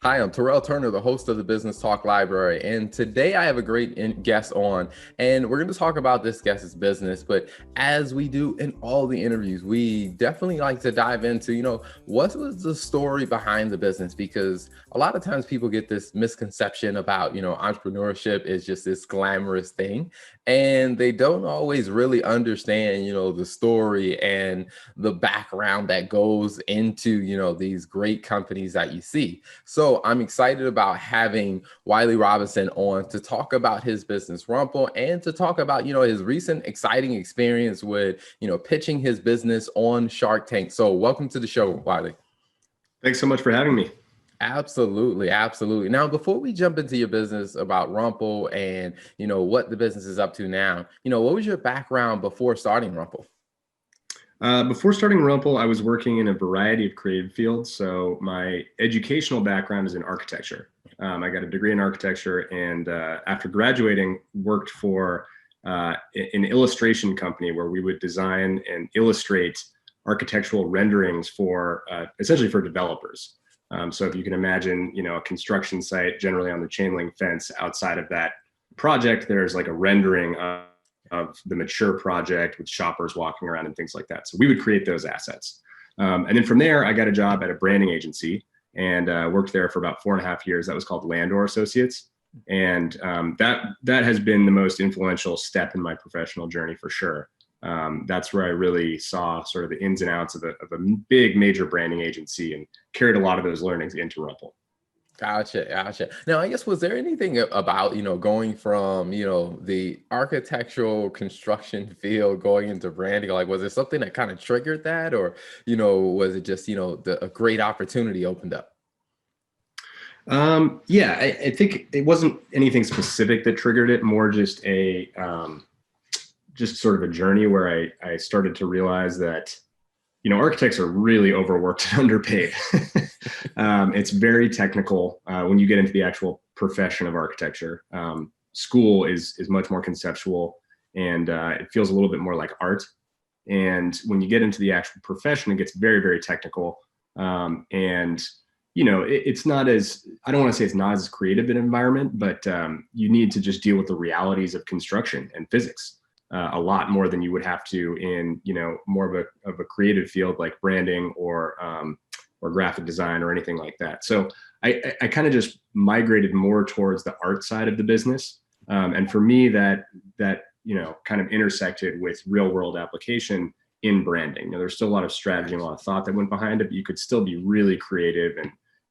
Hi, I'm Terrell Turner, the host of the Business Talk Library. And today I have a great guest on, and we're going to talk about this guest's business. But as we do in all the interviews, we definitely like to dive into, what was the story behind the business? Because a lot of times people get this misconception about, entrepreneurship is just this glamorous thing, and they don't always really understand, the story and the background that goes into, these great companies that you see. So I'm excited about having Wylie Robinson on to talk about his business Rumpl and to talk about, his recent exciting experience with, pitching his business on Shark Tank. So welcome to the show, Wylie. Thanks so much for having me. Absolutely, absolutely. Now, before we jump into your business about Rumpl and, what the business is up to now, what was your background before starting Rumpl? Before starting Rumpl, I was working in a variety of creative fields. So my educational background is in architecture. I got a degree in architecture, and after graduating, worked for an illustration company where we would design and illustrate architectural renderings for essentially for developers. So if you can imagine, a construction site, generally on the chain link fence outside of that project, there's like a rendering of the mature project with shoppers walking around and things like that. So we would create those assets. And then from there, I got a job at a branding agency and worked there for about 4.5 years. That was called Landor Associates. And that has been the most influential step in my professional journey for sure. That's where I really saw sort of the ins and outs of a big major branding agency and carried a lot of those learnings into Rumpl. Gotcha, gotcha. Now, I guess, was there anything about, going from, the architectural construction field going into branding? Like, was there something that kind of triggered that? Or, was it just, a great opportunity opened up? Yeah, I think it wasn't anything specific that triggered it, more just just sort of a journey where I started to realize that, architects are really overworked and underpaid. It's very technical when you get into the actual profession of architecture. School is much more conceptual, and it feels a little bit more like art. And when you get into the actual profession, it gets very, very technical. And it's not as, I don't want to say it's not as creative an environment, but you need to just deal with the realities of construction and physics a lot more than you would have to in, more of a creative field like branding or graphic design or anything like that. So I kind of just migrated more towards the art side of the business. And for me, that kind of intersected with real world application in branding. There's still a lot of strategy and a lot of thought that went behind it, but you could still be really creative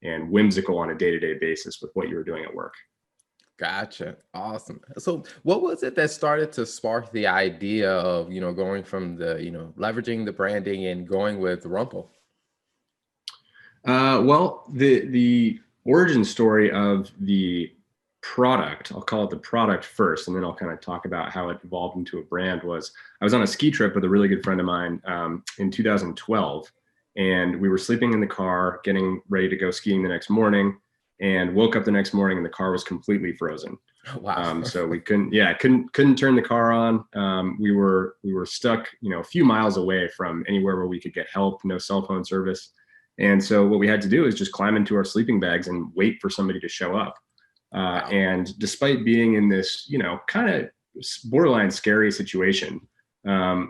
and whimsical on a day-to-day basis with what you were doing at work. Gotcha. Awesome. So what was it that started to spark the idea of, going from the, leveraging the branding and going with Rumpl? Well, the origin story of the product, I'll call it the product first, and then I'll kind of talk about how it evolved into a brand. Was I was on a ski trip with a really good friend of mine in 2012, and we were sleeping in the car, getting ready to go skiing the next morning, and woke up the next morning and the car was completely frozen. Wow. So we couldn't turn the car on. We were stuck, a few miles away from anywhere where we could get help. No cell phone service. And so what we had to do is just climb into our sleeping bags and wait for somebody to show up. Wow. And despite being in this, kind of borderline scary situation,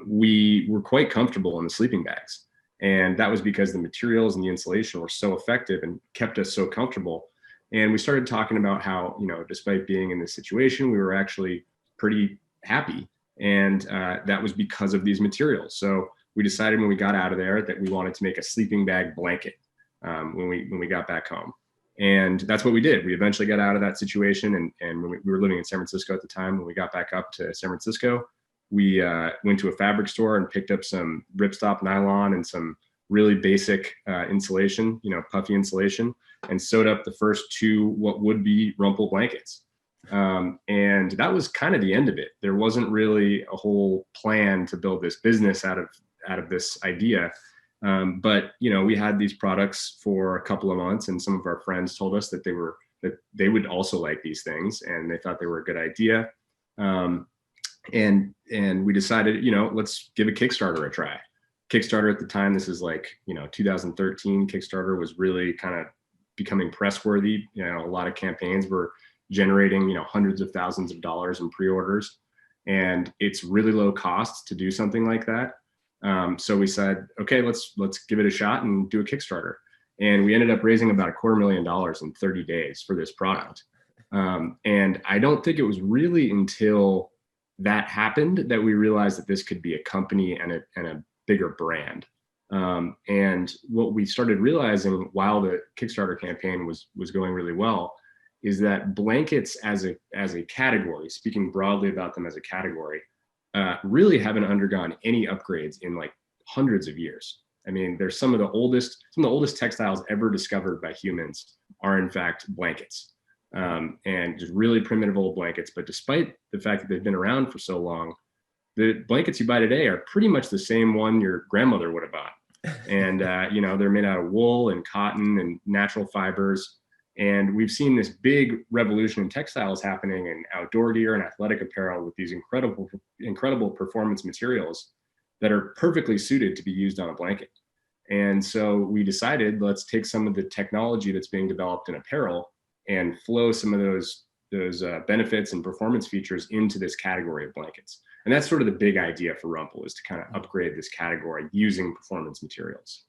we were quite comfortable in the sleeping bags. And that was because the materials and the insulation were so effective and kept us so comfortable. And we started talking about how, despite being in this situation, we were actually pretty happy. And that was because of these materials. So we decided when we got out of there that we wanted to make a sleeping bag blanket when we got back home. And that's what we did. We eventually got out of that situation. And when we were living in San Francisco at the time, when we got back up to San Francisco, we went to a fabric store and picked up some ripstop nylon and some really basic insulation, puffy insulation, and sewed up the first two what would be Rumpl blankets. And that was kind of the end of it. There wasn't really a whole plan to build this business out of this idea. But we had these products for a couple of months, and some of our friends told us that they would also like these things, and they thought they were a good idea. And we decided, let's give a Kickstarter a try. Kickstarter at the time, this is like 2013. Kickstarter was really kind of becoming press worthy. You know, a lot of campaigns were generating, you know, hundreds of thousands of dollars in pre-orders, and it's really low cost to do something like that. So we said, okay, let's give it a shot and do a Kickstarter. And we ended up raising about $250,000 in 30 days for this product. And I don't think it was really until that happened that we realized that this could be a company and a bigger brand. And what we started realizing while the Kickstarter campaign was going really well is that blankets as a category, speaking broadly about them as a category, really haven't undergone any upgrades in like hundreds of years. I mean, there's some of the oldest textiles ever discovered by humans are in fact blankets, and just really primitive old blankets. But despite the fact that they've been around for so long, the blankets you buy today are pretty much the same one your grandmother would have bought. And, you know, they're made out of wool and cotton and natural fibers. And we've seen this big revolution in textiles happening in outdoor gear and athletic apparel with these incredible performance materials that are perfectly suited to be used on a blanket. And so we decided, let's take some of the technology that's being developed in apparel and flow some of those benefits and performance features into this category of blankets. And that's sort of the big idea for Rumpl, is to kind of upgrade this category using performance materials.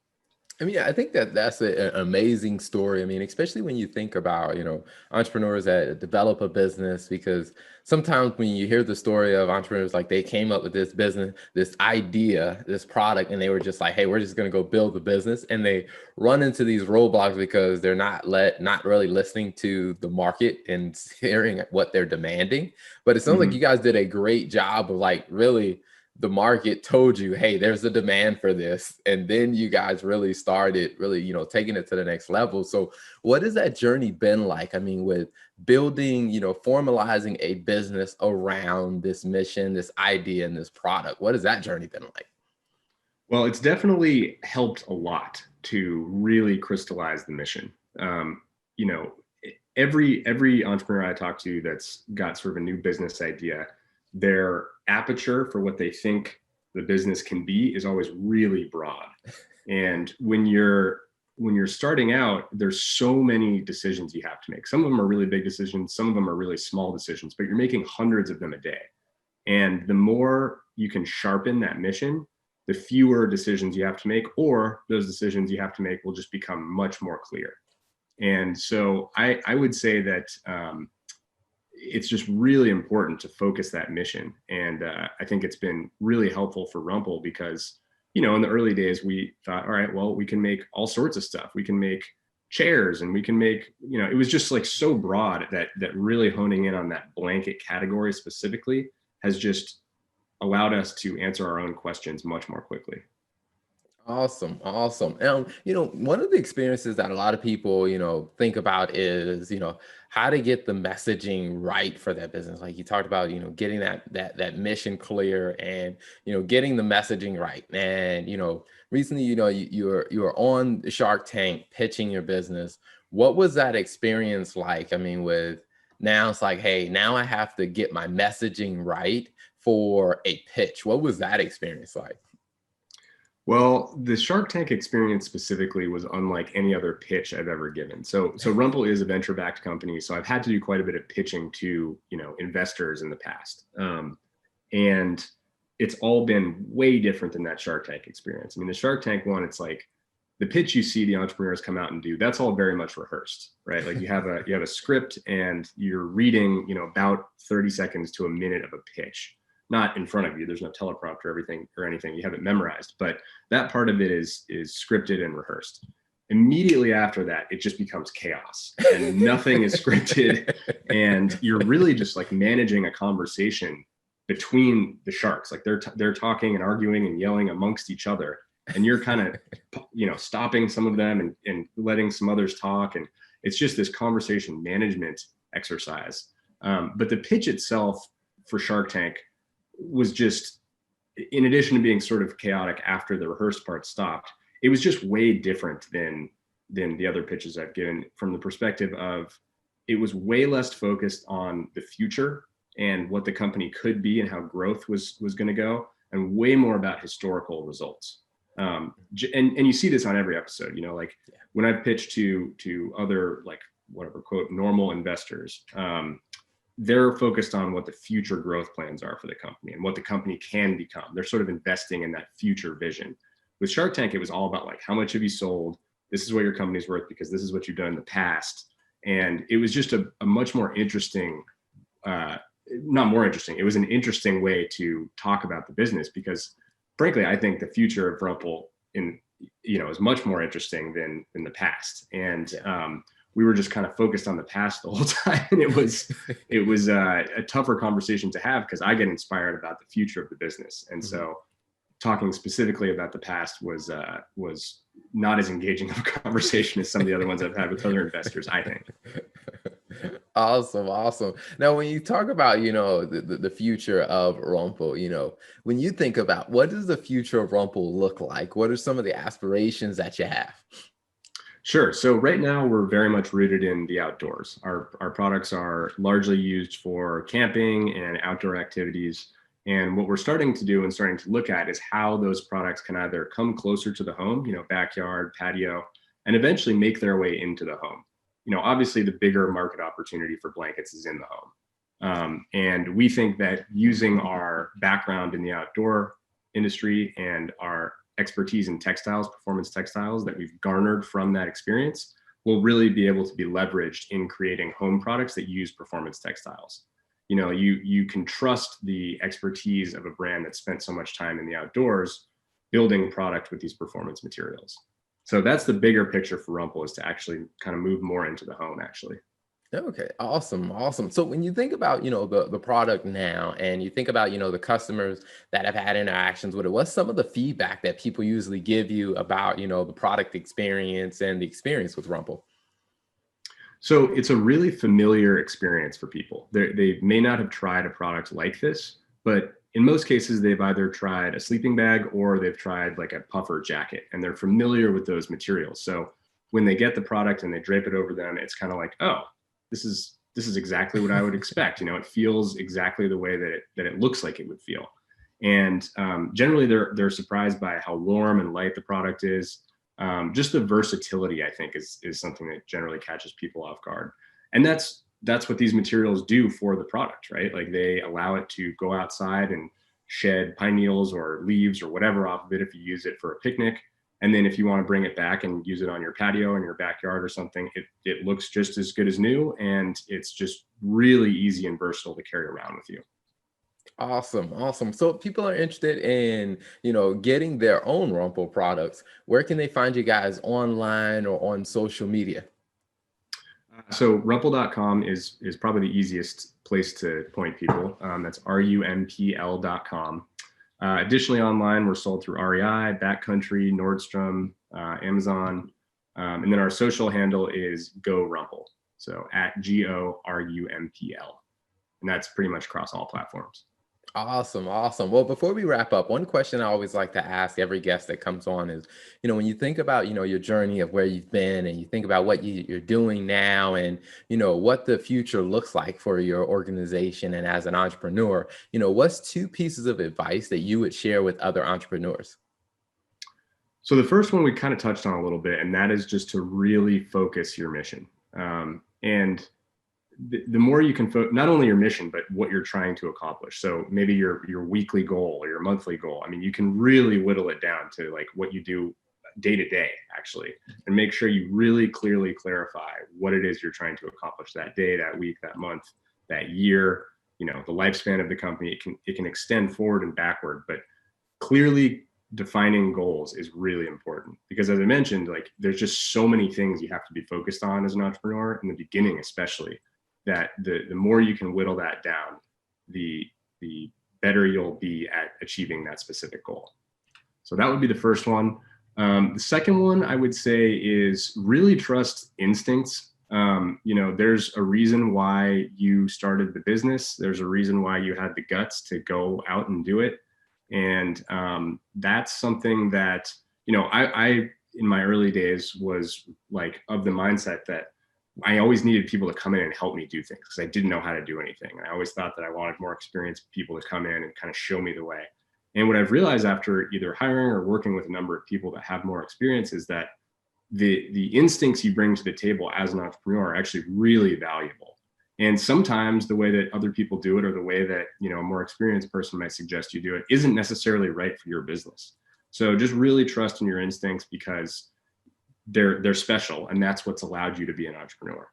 I mean, I think that that's an amazing story. I mean, especially when you think about, you know, entrepreneurs that develop a business, because sometimes when you hear the story of entrepreneurs, like they came up with this business, this idea, this product, and they were just like, hey, we're just going to go build the business. And they run into these roadblocks because they're not really listening to the market and hearing what they're demanding. But it sounds like you guys did a great job of like really the market told you, hey, there's a demand for this. And then you guys really started you know, taking it to the next level. So what has that journey been like? I mean, with building, you know, formalizing a business around this mission, this idea, and this product, what has that journey been like? Well, it's definitely helped a lot to really crystallize the mission. You know, every entrepreneur I talk to that's got sort of a new business idea, their aperture for what they think the business can be is always really broad. And when you're starting out, there's so many decisions you have to make. Some of them are really big decisions, some of them are really small decisions, but you're making hundreds of them a day. And the more you can sharpen that mission, the fewer decisions you have to make, or those decisions you have to make will just become much more clear. And so I would say that it's just really important to focus that mission. And I think it's been really helpful for Rumpl because, you know, in the early days, we thought, all right, well, we can make all sorts of stuff. We can make chairs and we can make, you know, it was just like so broad that really honing in on that blanket category specifically has just allowed us to answer our own questions much more quickly. Awesome. Awesome. You know, one of the experiences that a lot of people, you know, think about is, you know, how to get the messaging right for that business. Like you talked about, you know, getting that mission clear and, you know, getting the messaging right. And, you know, recently, you know, you were on Shark Tank pitching your business. What was that experience like? I mean, with now it's like, hey, now I have to get my messaging right for a pitch. What was that experience like? Well, the Shark Tank experience specifically was unlike any other pitch I've ever given. So Rumpl is a venture-backed company, so I've had to do quite a bit of pitching to, you know, investors in the past, and it's all been way different than that Shark Tank experience. I mean, the Shark Tank one, it's like the pitch you see the entrepreneurs come out and do, that's all very much rehearsed, right? Like you have a script and you're reading, you know, about 30 seconds to a minute of a pitch. Not in front of you. There's no teleprompter or anything. You have it memorized, but that part of it is scripted and rehearsed. Immediately after that, it just becomes chaos and nothing is scripted. And you're really just like managing a conversation between the sharks. Like they're talking and arguing and yelling amongst each other. And you're kind of, you know, stopping some of them and letting some others talk. And it's just this conversation management exercise. But the pitch itself for Shark Tank was just, in addition to being sort of chaotic after the rehearsed part stopped, it was just way different than the other pitches I've given, from the perspective of it was way less focused on the future and what the company could be and how growth was going to go, and way more about historical results. And you see this on every episode, you know, like when I've pitched to other, like, whatever, quote, normal investors, they're focused on what the future growth plans are for the company and what the company can become. They're sort of investing in that future vision. With Shark Tank, it was all about, like, how much have you sold? This is what your company's worth because this is what you've done in the past. And it was just a much more interesting, not more interesting, it was an interesting way to talk about the business, because frankly, I think the future of Rumpl is much more interesting than the past. And we were just kind of focused on the past the whole time. And it was a tougher conversation to have, because I get inspired about the future of the business. And so talking specifically about the past was not as engaging of a conversation as some of the other ones I've had with other investors, I think. Awesome. Now, when you talk about, the future of Rumpl, when you think about what does the future of Rumpl look like, what are some of the aspirations that you have? Sure. So right now we're very much rooted in the outdoors. Our products are largely used for camping and outdoor activities. And what we're starting to do and starting to look at is how those products can either come closer to the home, backyard, patio, and eventually make their way into the home. Obviously the bigger market opportunity for blankets is in the home. And we think that using our background in the outdoor industry and our expertise in textiles, performance textiles that we've garnered from that experience, will really be able to be leveraged in creating home products that use performance textiles. You can trust the expertise of a brand that spent so much time in the outdoors building product with these performance materials. So that's the bigger picture for Rumpl, is to actually kind of move more into the home, actually. Okay, awesome. So when you think about, the product now, and you think about, the customers that have had interactions with it, what's some of the feedback that people usually give you about, the product experience and the experience with Rumpl? So it's a really familiar experience for people. They may not have tried a product like this, but in most cases, they've either tried a sleeping bag or they've tried like a puffer jacket, and they're familiar with those materials. So when they get the product and they drape it over them, it's kind of like, oh, this is exactly what I would expect. It feels exactly the way that it looks like it would feel. And generally, they're surprised by how warm and light the product is. Just the versatility, I think, is something that generally catches people off guard. And that's what these materials do for the product, right? Like, they allow it to go outside and shed pine needles or leaves or whatever off of it if you use it for a picnic. And then if you want to bring it back and use it on your patio in your backyard or something, it looks just as good as new. And it's just really easy and versatile to carry around with you. Awesome. So if people are interested in, getting their own Rumpl products, where can they find you guys, online or on social media? So rumpl.com is probably the easiest place to point people. That's rumpl.com. Additionally, online, we're sold through REI, Backcountry, Nordstrom, Amazon. And then our social handle is Go Rumpl. So at GORUMPL. And that's pretty much across all platforms. Awesome. Well, before we wrap up, one question I always like to ask every guest that comes on is, when you think about, your journey of where you've been, and you think about what you're doing now, and, what the future looks like for your organization and as an entrepreneur, what's two pieces of advice that you would share with other entrepreneurs? So the first one we kind of touched on a little bit, and that is just to really focus your mission. And the more you can not only your mission, but what you're trying to accomplish. So maybe your weekly goal or your monthly goal. I mean, you can really whittle it down to like what you do day to day, actually, and make sure you really clearly clarify what it is you're trying to accomplish that day, that week, that month, that year. The lifespan of the company, it can extend forward and backward, but clearly defining goals is really important, because as I mentioned, like, there's just so many things you have to be focused on as an entrepreneur in the beginning, especially, that the more you can whittle that down, the better you'll be at achieving that specific goal. So that would be the first one. The second one I would say is really trust instincts. There's a reason why you started the business. There's a reason why you had the guts to go out and do it. And that's something that, I in my early days was like of the mindset that I always needed people to come in and help me do things, because I didn't know how to do anything. And I always thought that I wanted more experienced people to come in and kind of show me the way. And what I've realized after either hiring or working with a number of people that have more experience is that the instincts you bring to the table as an entrepreneur are actually really valuable. And sometimes the way that other people do it, or the way that, you know, a more experienced person might suggest you do it, isn't necessarily right for your business. So just really trust in your instincts, because they're special, and that's what's allowed you to be an entrepreneur.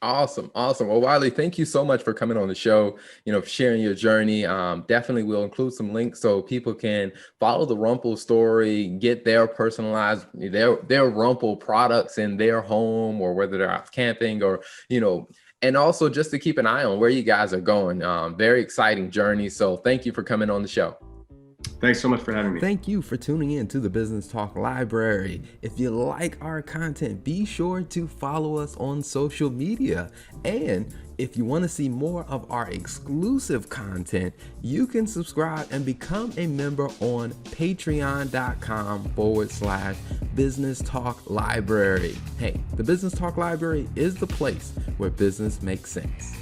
Awesome. Awesome. Well, Wylie, thank you so much for coming on the show, for sharing your journey. Definitely we'll include some links so people can follow the Rumpl story, get their personalized, their Rumpl products in their home, or whether they're out camping, or, and also just to keep an eye on where you guys are going. Very exciting journey. So thank you for coming on the show. Thanks so much for having me. Thank you for tuning in to the Business Talk Library. If you like our content, be sure to follow us on social media. And if you want to see more of our exclusive content, you can subscribe and become a member on patreon.com/Business Talk Library. Hey, the Business Talk Library is the place where business makes sense.